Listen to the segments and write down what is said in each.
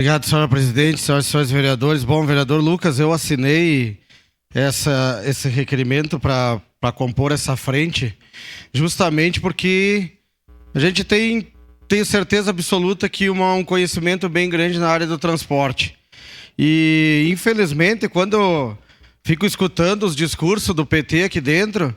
Obrigado, senhora presidente, senhoras e senhores vereadores. Bom, vereador Lucas, eu assinei esse requerimento para compor essa frente, justamente porque a gente tenho certeza absoluta que um conhecimento bem grande na área do transporte. E, infelizmente, quando eu fico escutando os discursos do PT aqui dentro,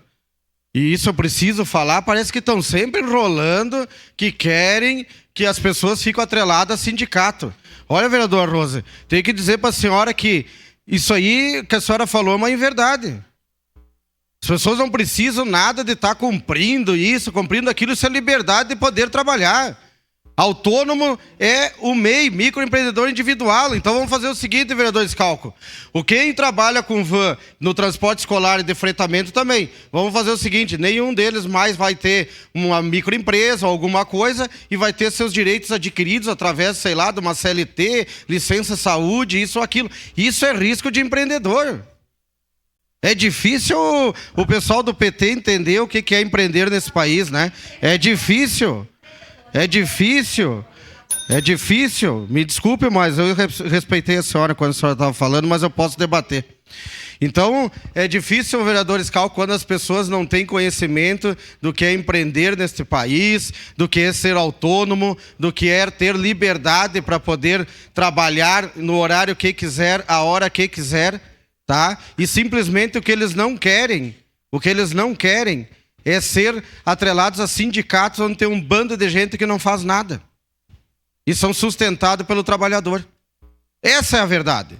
e isso eu preciso falar, parece que estão sempre enrolando, que querem que as pessoas fiquem atreladas a sindicato. Olha, vereador Rose, tem que dizer para a senhora que isso aí que a senhora falou é uma inverdade. As pessoas não precisam nada de estar cumprindo isso, cumprindo aquilo, isso é liberdade de poder trabalhar. Autônomo é o MEI, microempreendedor individual. Então vamos fazer o seguinte, vereador Scalco. Quem trabalha com van no transporte escolar e de fretamento também. Vamos fazer o seguinte, nenhum deles mais vai ter uma microempresa ou alguma coisa e vai ter seus direitos adquiridos através, sei lá, de uma CLT, licença saúde, isso ou aquilo. Isso é risco de empreendedor. É difícil o pessoal do PT entender o que é empreender nesse país, né? É difícil. É difícil, me desculpe, mas eu respeitei a senhora quando a senhora estava falando, mas eu posso debater. Então, é difícil, vereador Scalco, quando as pessoas não têm conhecimento do que é empreender neste país, do que é ser autônomo, do que é ter liberdade para poder trabalhar no horário que quiser, a hora que quiser, tá? E simplesmente o que eles não querem é ser atrelados a sindicatos onde tem um bando de gente que não faz nada. E são sustentados pelo trabalhador. Essa é a verdade.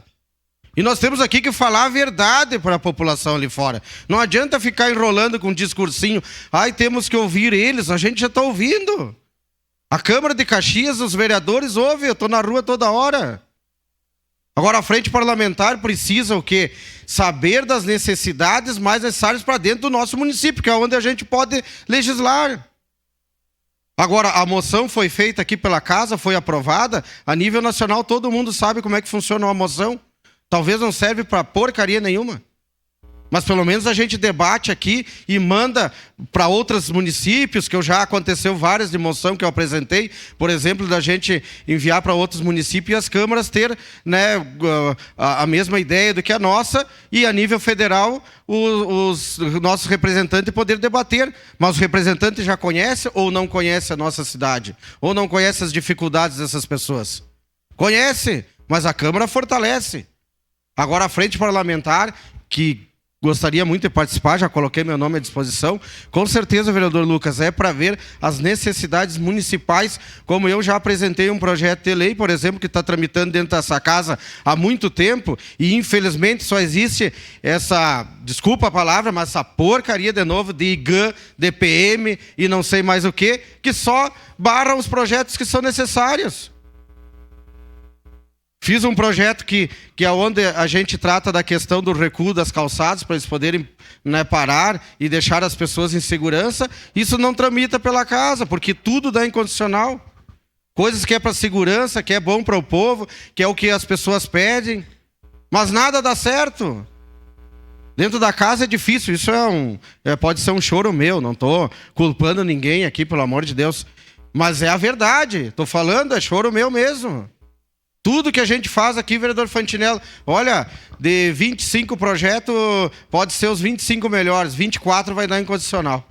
E nós temos aqui que falar a verdade para a população ali fora. Não adianta ficar enrolando com um discursinho. Ai, temos que ouvir eles. A gente já está ouvindo. A Câmara de Caxias, os vereadores ouvem. Eu estou na rua toda hora. Agora, a frente parlamentar precisa o quê? Saber das necessidades mais necessárias para dentro do nosso município, que é onde a gente pode legislar. Agora, a moção foi feita aqui pela casa, foi aprovada. A nível nacional, todo mundo sabe como é que funciona uma moção. Talvez não serve para porcaria nenhuma. Mas pelo menos a gente debate aqui e manda para outros municípios, que já aconteceu várias de moção que eu apresentei, por exemplo, da gente enviar para outros municípios e as câmaras ter, né, a mesma ideia do que a nossa e a nível federal os nossos representantes poder debater. Mas o representante já conhece ou não conhece a nossa cidade? Ou não conhece as dificuldades dessas pessoas? Conhece, mas a Câmara fortalece. Agora a frente parlamentar, que gostaria muito de participar, já coloquei meu nome à disposição. Com certeza, vereador Lucas, é para ver as necessidades municipais, como eu já apresentei um projeto de lei, por exemplo, que está tramitando dentro dessa casa há muito tempo, e infelizmente só existe essa, desculpa a palavra, mas essa porcaria de novo de IGAN, DPM e não sei mais o que só barra os projetos que são necessários. Fiz um projeto que é onde a gente trata da questão do recuo das calçadas, para eles poderem, né, parar e deixar as pessoas em segurança. Isso não tramita pela casa, porque tudo dá incondicional. Coisas que é para segurança, que é bom para o povo, que é o que as pessoas pedem. Mas nada dá certo. Dentro da casa é difícil. Isso pode ser um choro meu, não estou culpando ninguém aqui, pelo amor de Deus. Mas é a verdade. Estou falando, é choro meu mesmo. Tudo que a gente faz aqui, vereador Fantinello, olha, de 25 projetos, pode ser os 25 melhores, 24 vai dar incondicional.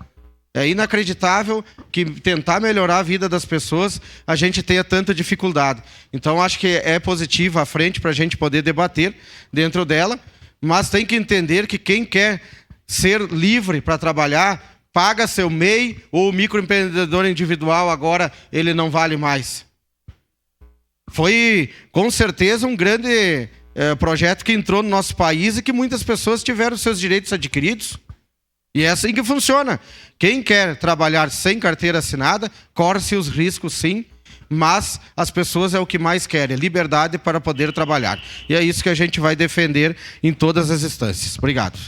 É inacreditável que tentar melhorar a vida das pessoas, a gente tenha tanta dificuldade. Então, acho que é positiva a frente para a gente poder debater dentro dela, mas tem que entender que quem quer ser livre para trabalhar, paga seu MEI ou microempreendedor individual, agora ele não vale mais. Foi, com certeza, um grande projeto que entrou no nosso país e que muitas pessoas tiveram seus direitos adquiridos. E é assim que funciona. Quem quer trabalhar sem carteira assinada, corre-se os riscos, sim, mas as pessoas é o que mais querem, liberdade para poder trabalhar. E é isso que a gente vai defender em todas as instâncias. Obrigado.